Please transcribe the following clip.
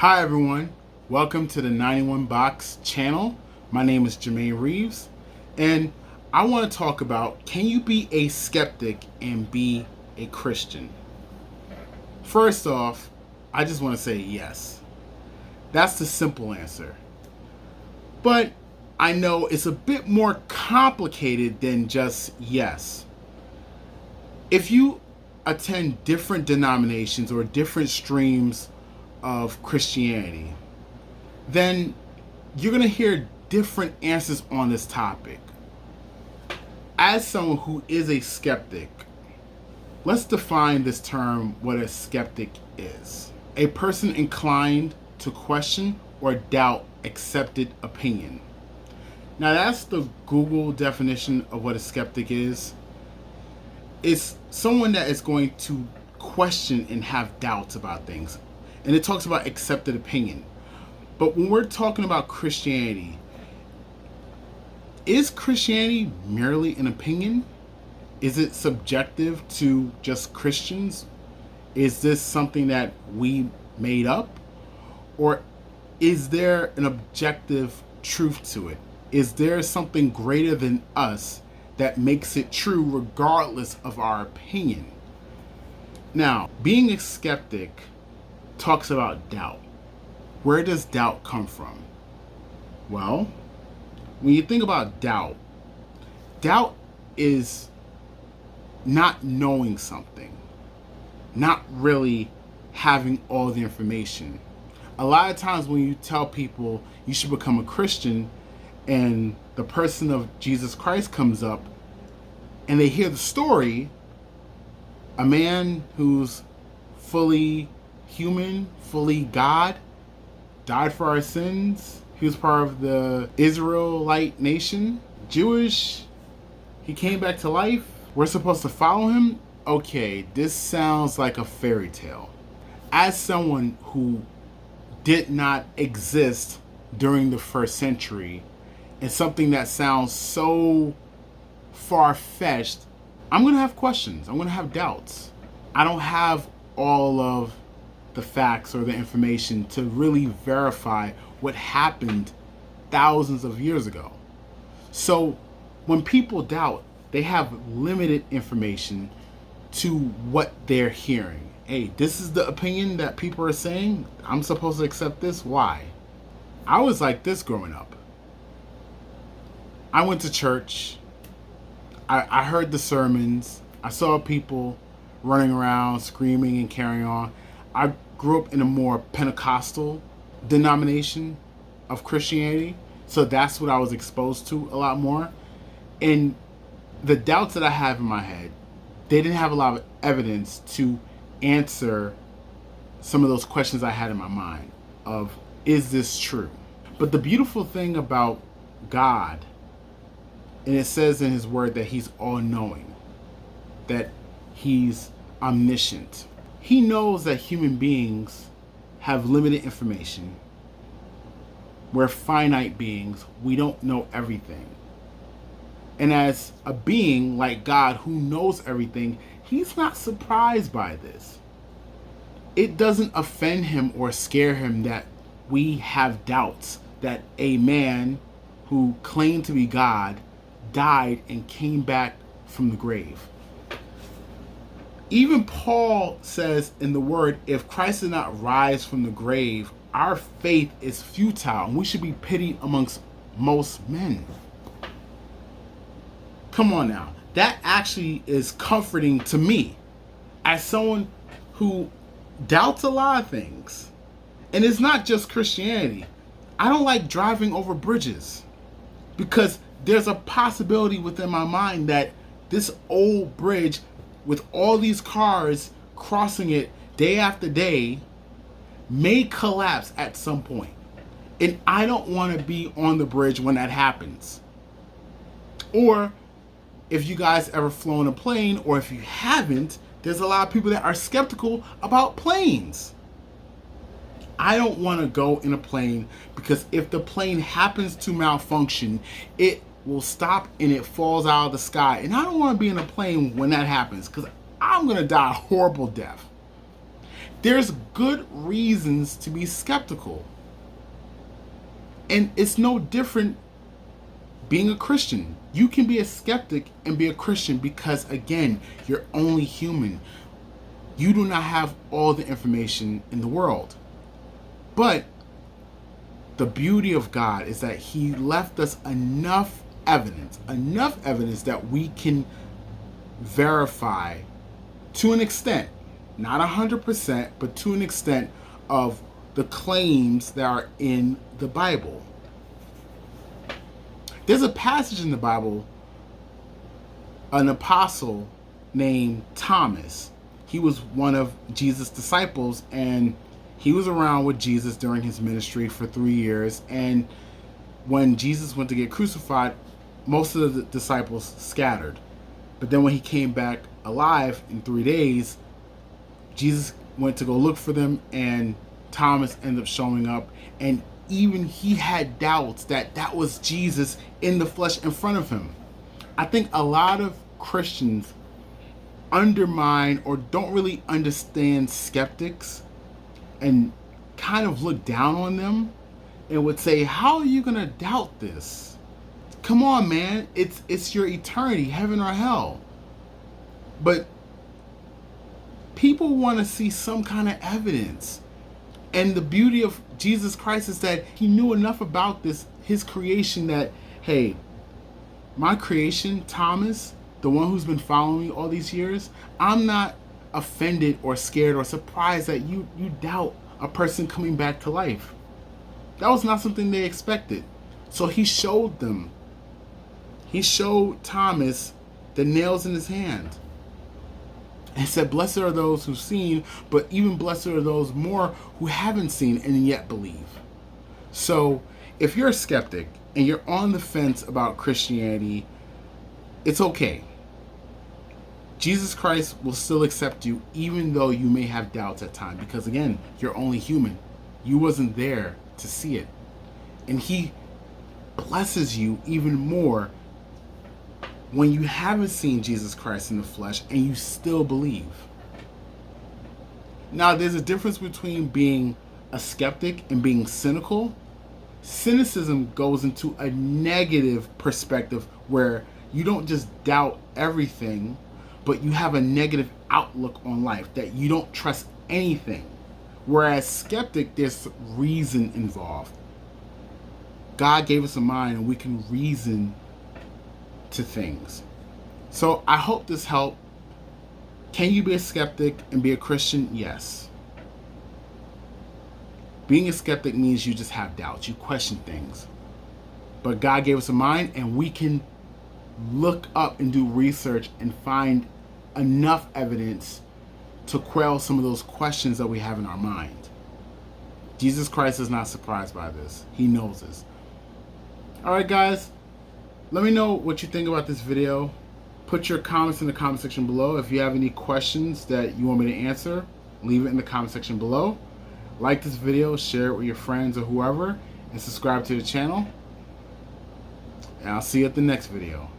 Hi everyone, welcome to the 91 Box channel. My name is Jermaine Reeves, and I want to talk about, can you be a skeptic and be a Christian? First off, I just want to say yes. That's the simple answer. But I know it's a bit more complicated than just yes. If you attend different denominations or different streams of Christianity, then you're going to hear different answers on this topic. As someone who is a skeptic, let's define this term, what a skeptic is. A person inclined to question or doubt accepted opinion. Now that's the Google definition of what a skeptic is. It's someone that is going to question and have doubts about things. And it talks about accepted opinion. But when we're talking about Christianity, is Christianity merely an opinion? Is it subjective to just Christians? Is this something that we made up? Or is there an objective truth to it? Is there something greater than us that makes it true regardless of our opinion? Now, being a skeptic talks about doubt. Where does doubt come from? Well, when you think about doubt, doubt is not knowing something, not really having all the information. A lot of times when you tell people you should become a Christian and the person of Jesus Christ comes up and they hear the story, a man who's fully human, fully God, died for our sins. He was part of the Israelite nation, Jewish. He came back to life. We're supposed to follow him? Okay, this sounds like a fairy tale. As someone who did not exist during the first century, and something that sounds so far-fetched, I'm going to have questions. I'm going to have doubts. I don't have all of the facts or the information to really verify what happened thousands of years ago. So when people doubt, they have limited information to what they're hearing. Hey, this is the opinion that people are saying. I'm supposed to accept this. Why? I was like this growing up. I went to church. I heard the sermons. I saw people running around, screaming and carrying on. I grew up in a more Pentecostal denomination of Christianity, so that's what I was exposed to a lot more. And the doubts that I have in my head, they didn't have a lot of evidence to answer some of those questions I had in my mind of, is this true? But the beautiful thing about God, and it says in his word that he's all-knowing, that he's omniscient. He knows that human beings have limited information. We're finite beings. We don't know everything. And as a being like God who knows everything, he's not surprised by this. It doesn't offend him or scare him that we have doubts that a man who claimed to be God died and came back from the grave. Even Paul says in the word, if Christ did not rise from the grave, our faith is futile and we should be pitied amongst most men. Come on now. That actually is comforting to me as someone who doubts a lot of things. And it's not just Christianity. I don't like driving over bridges because there's a possibility within my mind that this old bridge with all these cars crossing it day after day may collapse at some point. And I don't want to be on the bridge when that happens. Or if you guys ever flown a plane, or if you haven't, there's a lot of people that are skeptical about planes. I don't want to go in a plane because if the plane happens to malfunction, it will stop and it falls out of the sky. And I don't want to be in a plane when that happens because I'm going to die a horrible death. There's good reasons to be skeptical. And it's no different being a Christian. You can be a skeptic and be a Christian because, again, you're only human. You do not have all the information in the world. But the beauty of God is that He left us enough evidence that we can verify to an extent, not 100%, but to an extent of the claims that are in the Bible. There's a passage in the Bible, an apostle named Thomas. He was one of Jesus' disciples, and he was around with Jesus during his ministry for 3 years. And when Jesus went to get crucified, most of the disciples scattered. But then when he came back alive in 3 days, Jesus went to go look for them, and Thomas ended up showing up. And even he had doubts that that was Jesus in the flesh in front of him. I think a lot of Christians undermine or don't really understand skeptics and kind of look down on them and would say, how are you going to doubt this? Come on, man. It's your eternity, heaven or hell. But people want to see some kind of evidence. And the beauty of Jesus Christ is that He knew enough about this, His creation, that, hey, my creation, Thomas, the one who's been following me all these years, I'm not offended or scared or surprised that you doubt a person coming back to life. That was not something they expected. So He showed them. He showed Thomas the nails in his hand. And said, blessed are those who've seen, but even blessed are those more who haven't seen and yet believe. So if you're a skeptic and you're on the fence about Christianity, it's okay. Jesus Christ will still accept you even though you may have doubts at times, because again, you're only human. You wasn't there to see it. And He blesses you even more when you haven't seen Jesus Christ in the flesh and you still believe. Now, there's a difference between being a skeptic and being cynical. Cynicism goes into a negative perspective where you don't just doubt everything, but you have a negative outlook on life, that you don't trust anything. Whereas skeptic, there's reason involved. God gave us a mind and we can reason to things. So I hope this helped. Can you be a skeptic and be a Christian? Yes. Being a skeptic means you just have doubts. You question things. But God gave us a mind and we can look up and do research and find enough evidence to quell some of those questions that we have in our mind. Jesus Christ is not surprised by this. He knows this. All right, guys. Let me know what you think about this video. Put your comments in the comment section below. If you have any questions that you want me to answer, leave it in the comment section below. Like this video, share it with your friends or whoever, and subscribe to the channel. And I'll see you at the next video.